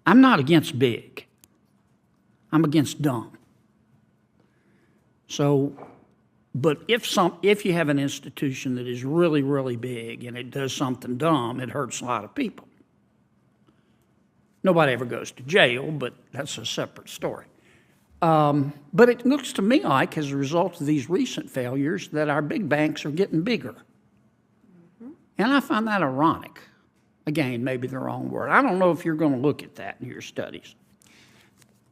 I'm not against big. I'm against dumb. So, but if you have an institution that is really, really big and it does something dumb, it hurts a lot of people. Nobody ever goes to jail, but that's a separate story. But it looks to me like, as a result of these recent failures, that our big banks are getting bigger. Mm-hmm. And I find that ironic. Again, maybe the wrong word. I don't know if you're going to look at that in your studies.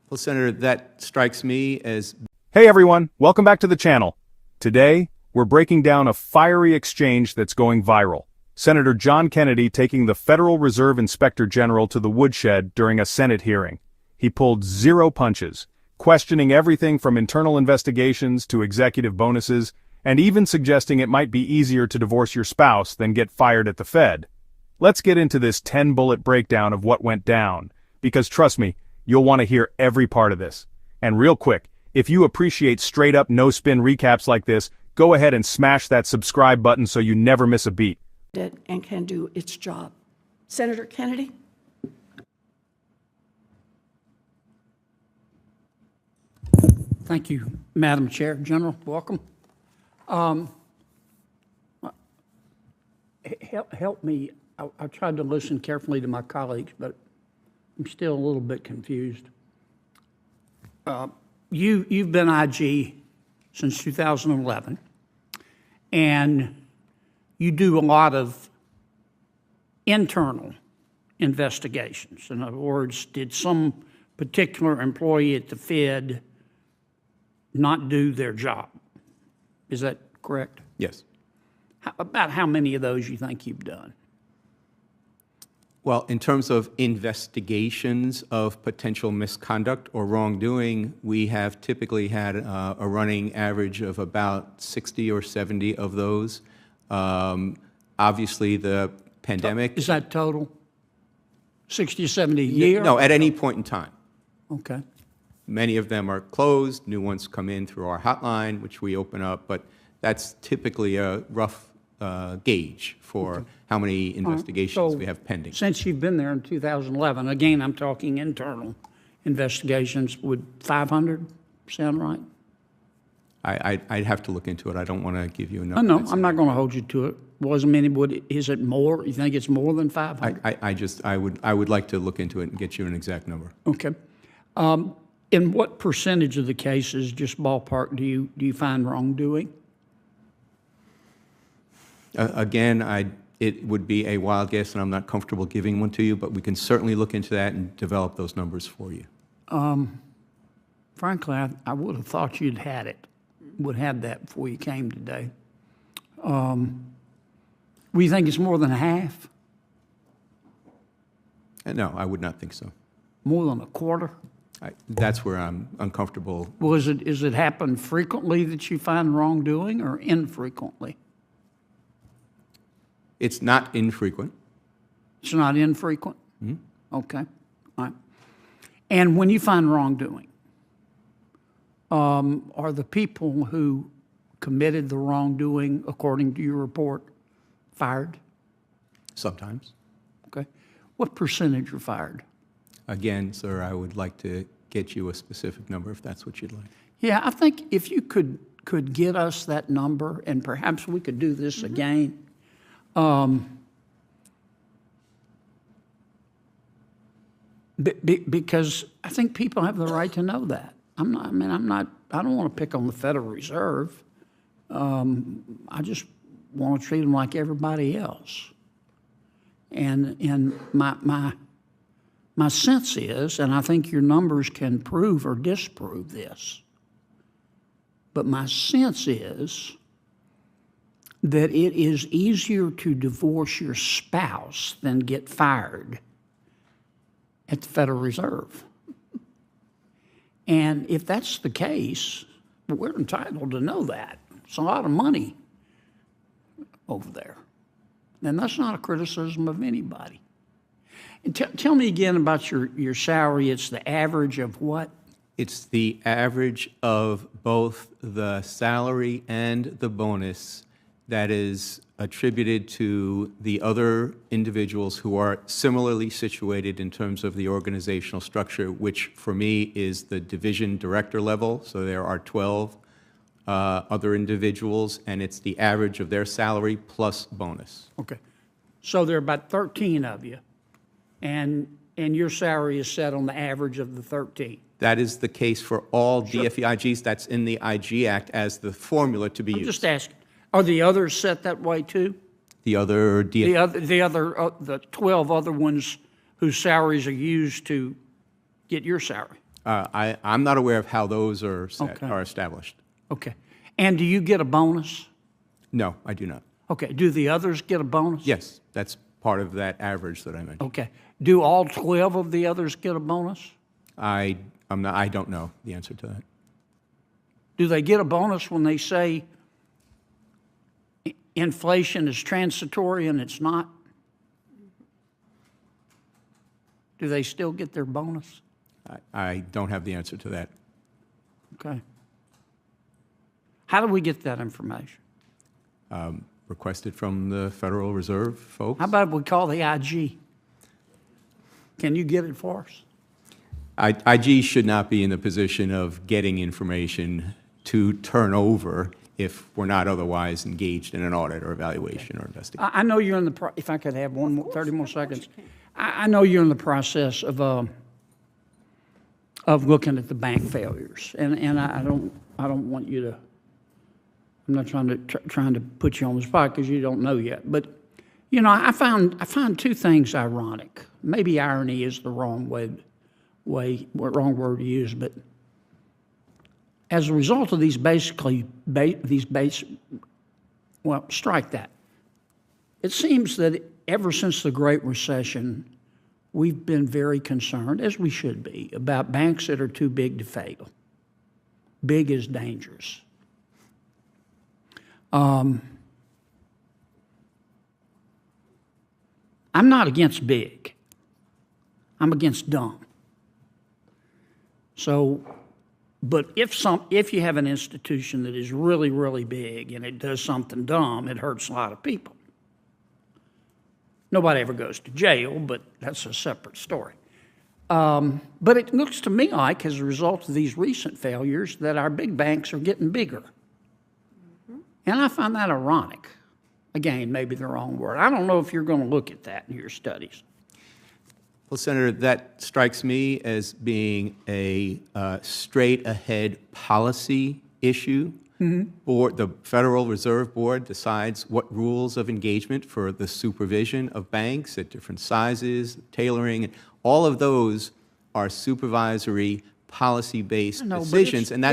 Well, Senator, that strikes me as... Hey everyone, welcome back to the channel. Today, we're breaking down a fiery exchange that's going viral. Senator John Kennedy taking the Federal Reserve Inspector General to the woodshed during a Senate hearing. He pulled zero punches, questioning everything from internal investigations to executive bonuses, and even suggesting it might be easier to divorce your spouse than get fired at the Fed. Let's get into this 10-bullet breakdown of what went down, because trust me, you'll want to hear every part of this. And real quick, if you appreciate straight-up no-spin recaps like this, go ahead and smash that subscribe button so you never miss a beat. And can do its job. Senator Kennedy? Thank you, Madam Chair. General, welcome. Help me. I tried to listen carefully to my colleagues, but I'm still a little bit confused. You've been IG since 2011, and you do a lot of internal investigations. In other words, did some particular employee at the Fed not do their job? Is that correct? Yes. About how many of those you think you've done? Well, in terms of investigations of potential misconduct or wrongdoing, we have typically had a running average of about 60 or 70 of those. Obviously, the pandemic... Is that total? 60 or 70 a year? No, at any point in time. Okay. Many of them are closed. New ones come in through our hotline, which we open up. But that's typically a rough gauge for how many investigations we have pending. Since you've been there in 2011, again, I'm talking internal investigations, would 500 sound right? I'd have to look into it. I don't want to give you a number. No, I'm not going to hold you to it. Wasn't many, is it more? You think it's more than 500? I would like to look into it and get you an exact number. Okay. In what percentage of the cases, just ballpark, do you find wrongdoing? Again, it would be a wild guess, and I'm not comfortable giving one to you, but we can certainly look into that and develop those numbers for you. Frankly, I would have thought you'd had it, would have that before you came today. Do you think it's more than half? No, I would not think so. More than a quarter? That's where I'm uncomfortable. Well, is it happen frequently that you find wrongdoing, or infrequently? It's not infrequent. It's not infrequent? Mm-hmm. Okay. All right. And when you find wrongdoing, are the people who committed the wrongdoing, according to your report, fired? Sometimes. Okay. What percentage are fired? Again, sir, I would like to get you a specific number if that's what you'd like. Yeah, I think if you could get us that number, and perhaps we could do this again. Because I think people have the right to know that. I don't want to pick on the Federal Reserve. I just want to treat them like everybody else. And my sense is, and I think your numbers can prove or disprove this, but my sense is that it is easier to divorce your spouse than get fired at the Federal Reserve. And if that's the case, we're entitled to know that. It's a lot of money over there. And that's not a criticism of anybody. And tell me again about your salary. It's the average of what? It's the average of both the salary and the bonus that is attributed to the other individuals who are similarly situated in terms of the organizational structure, which for me is the division director level. So there are 12 other individuals, and it's the average of their salary plus bonus. Okay. So there are about 13 of you, and your salary is set on the average of the 13. That is the case for all DFEIGs. That's in the IG Act as the formula to be I'm used. just asking, are the others set that way too? The other The 12 other ones whose salaries are used to get your salary? I'm not aware of how those are set, Okay. are established. Okay. And do you get a bonus? No, I do not. Okay. Do the others get a bonus? Yes, that's part of that average that I mentioned. Okay. Do all 12 of the others get a bonus? I don't know the answer to that. Do they get a bonus when they say inflation is transitory and it's not? Do they still get their bonus? I don't have the answer to that. Okay. How do we get that information? Requested from the Federal Reserve folks. How about if we call the IG? Can you get it for us? IG should not be in the position of getting information to turn over if we're not otherwise engaged in an audit or evaluation or investigation. I know you're in the, if I could have 30 more seconds. I know you're in the process of looking at the bank failures, and I don't want you to, I'm not trying to put you on the spot because you don't know yet, but you know, I find two things ironic. Maybe irony is the wrong word to use, but as a result of well, strike that. It seems that ever since the Great Recession, we've been very concerned, as we should be, about banks that are too big to fail. Big is dangerous. I'm not against big. I'm against dumb. So, but if you have an institution that is really, really big and it does something dumb, it hurts a lot of people. Nobody ever goes to jail, but that's a separate story. But it looks to me like, as a result of these recent failures, that our big banks are getting bigger. And I find that ironic. Again, maybe the wrong word. I don't know if you're going to look at that in your studies. Well, Senator, that strikes me as being a straight-ahead policy issue. The Federal Reserve Board decides what rules of engagement for the supervision of banks at different sizes, tailoring, and all of those are supervisory, policy-based decisions, and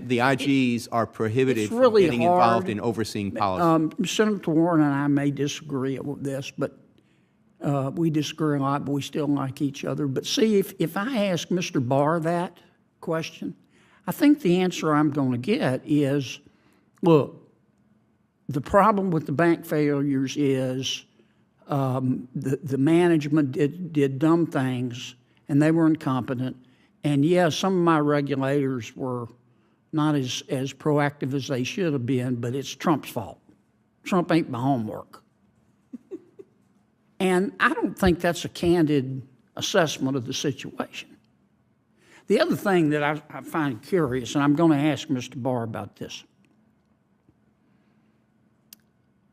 the IGs are prohibited from getting involved in overseeing policy. Senator Warren and I may disagree with this, but we disagree a lot, but we still like each other. But see, if I ask Mr. Barr that question, I think the answer I'm going to get is, look, the problem with the bank failures is the management did dumb things, and they were incompetent. And yes, some of my regulators were not as proactive as they should have been, but it's Trump's fault. Trump ain't my homework. And I don't think that's a candid assessment of the situation. The other thing that I find curious, and I'm going to ask Mr. Barr about this.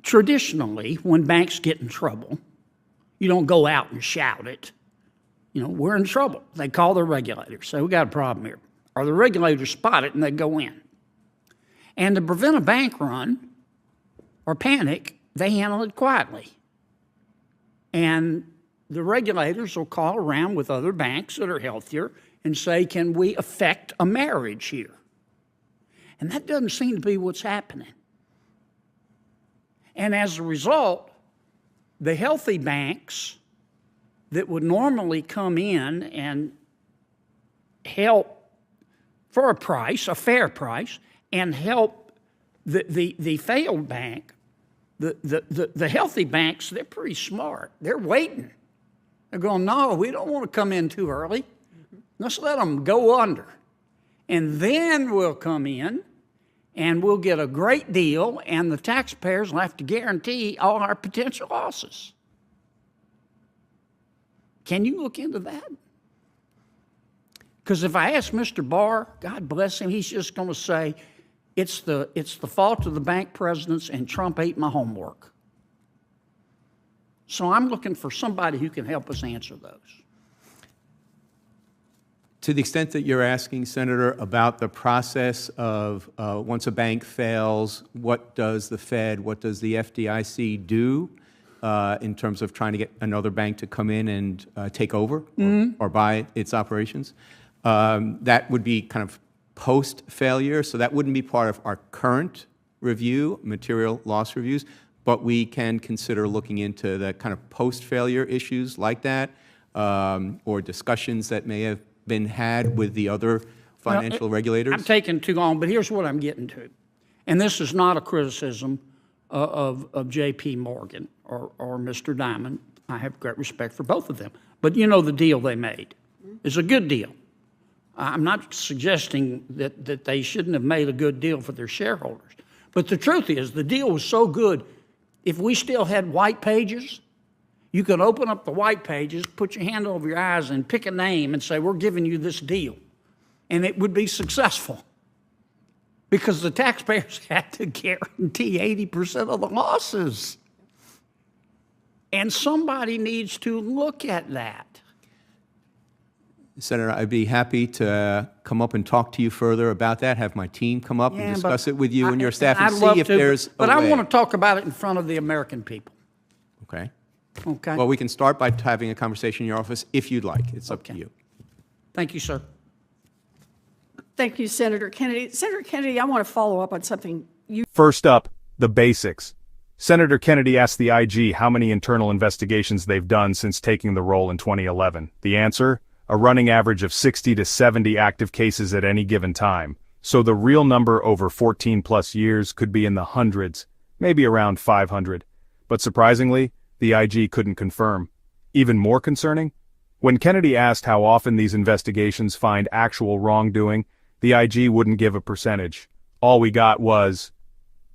Traditionally, when banks get in trouble, you don't go out and shout it. You know, we're in trouble. They call their regulators, say, we got a problem here. Or the regulators spot it and they go in. And to prevent a bank run or panic, they handle it quietly. And the regulators will call around with other banks that are healthier and say, can we affect a marriage here? And that doesn't seem to be what's happening. And as a result, the healthy banks that would normally come in and help for a price, a fair price, and help the failed bank, the healthy banks, they're pretty smart. They're waiting. They're going, no, we don't want to come in too early. Let's let them go under. And then we'll come in and we'll get a great deal, and the taxpayers will have to guarantee all our potential losses. Can you look into that? Because if I ask Mr. Barr, God bless him, he's just going to say, it's the fault of the bank presidents and Trump ate my homework. So I'm looking for somebody who can help us answer those. To the extent that you're asking, Senator, about the process of once a bank fails, what does the Fed, what does the FDIC do in terms of trying to get another bank to come in and take over or buy its operations? That would be kind of post-failure, so that wouldn't be part of our current review, material loss reviews, but we can consider looking into the kind of post-failure issues like that, or discussions that may have been had with the other financial regulators. I'm taking too long, but here's what I'm getting to. And this is not a criticism of JPMorgan or Mr. Diamond. I have great respect for both of them. But you know the deal they made is a good deal. I'm not suggesting that they shouldn't have made a good deal for their shareholders. But the truth is, the deal was so good, if we still had white pages, you could open up the white pages, put your hand over your eyes, and pick a name and say, we're giving you this deal. And it would be successful. Because the taxpayers had to guarantee 80% of the losses. And somebody needs to look at that. Senator, I'd be happy to come up and talk to you further about that, have my team come up and discuss it with you and your staff and see if there's a way. But I want to talk about it in front of the American people. Okay. Okay? Well, we can start by having a conversation in your office if you'd like. It's up to you. Thank you, sir. Thank you, Senator Kennedy. Senator Kennedy, I want to follow up on something you... First up, the basics. Senator Kennedy asked the IG how many internal investigations they've done since taking the role in 2011. The answer? A running average of 60 to 70 active cases at any given time. So the real number over 14-plus years could be in the hundreds, maybe around 500. But surprisingly, the IG couldn't confirm. Even more concerning? When Kennedy asked how often these investigations find actual wrongdoing, the IG wouldn't give a percentage. All we got was,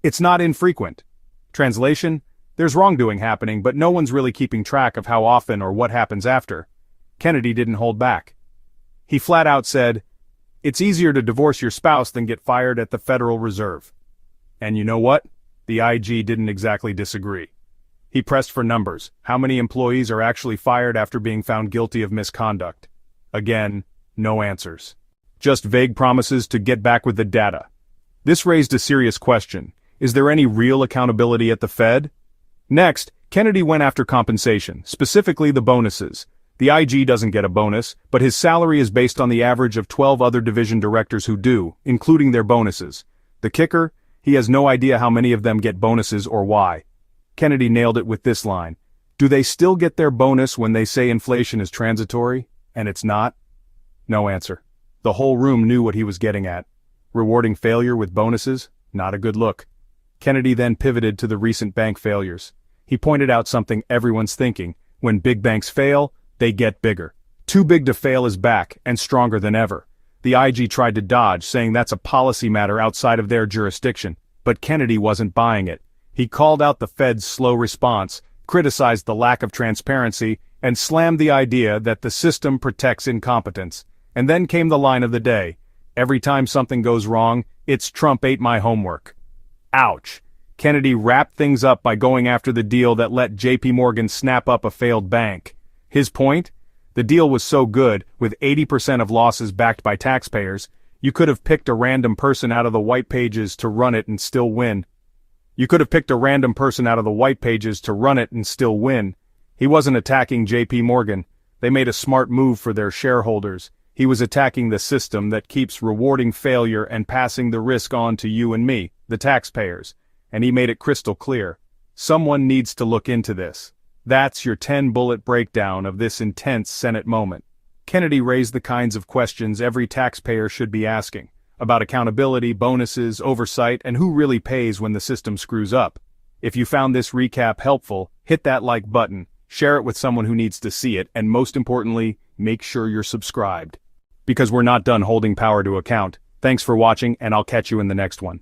it's not infrequent. Translation, there's wrongdoing happening, but no one's really keeping track of how often or what happens after. Kennedy didn't hold back. He flat out said, it's easier to divorce your spouse than get fired at the Federal Reserve. And you know what? The IG didn't exactly disagree. He pressed for numbers. How many employees are actually fired after being found guilty of misconduct? Again, no answers. Just vague promises to get back with the data. This raised a serious question. Is there any real accountability at the Fed? Next, Kennedy went after compensation, specifically the bonuses. The IG doesn't get a bonus, but his salary is based on the average of 12 other division directors who do, including their bonuses. The kicker? He has no idea how many of them get bonuses or why. Kennedy nailed it with this line. Do they still get their bonus when they say inflation is transitory, and it's not? No answer. The whole room knew what he was getting at. Rewarding failure with bonuses? Not a good look. Kennedy then pivoted to the recent bank failures. He pointed out something everyone's thinking. When big banks fail, they get bigger. Too big to fail is back, and stronger than ever. The IG tried to dodge, saying that's a policy matter outside of their jurisdiction, but Kennedy wasn't buying it. He called out the Fed's slow response, criticized the lack of transparency, and slammed the idea that the system protects incompetence. And then came the line of the day. Every time something goes wrong, it's Trump ate my homework. Ouch. Kennedy wrapped things up by going after the deal that let JPMorgan snap up a failed bank. His point? The deal was so good, with 80% of losses backed by taxpayers, you could have picked a random person out of the white pages to run it and still win. He wasn't attacking JPMorgan. They made a smart move for their shareholders. He was attacking the system that keeps rewarding failure and passing the risk on to you and me, the taxpayers. And he made it crystal clear. Someone needs to look into this. That's your 10-bullet breakdown of this intense Senate moment. Kennedy raised the kinds of questions every taxpayer should be asking, about accountability, bonuses, oversight, and who really pays when the system screws up. If you found this recap helpful, hit that like button, share it with someone who needs to see it, and most importantly, make sure you're subscribed. Because we're not done holding power to account. Thanks for watching, and I'll catch you in the next one.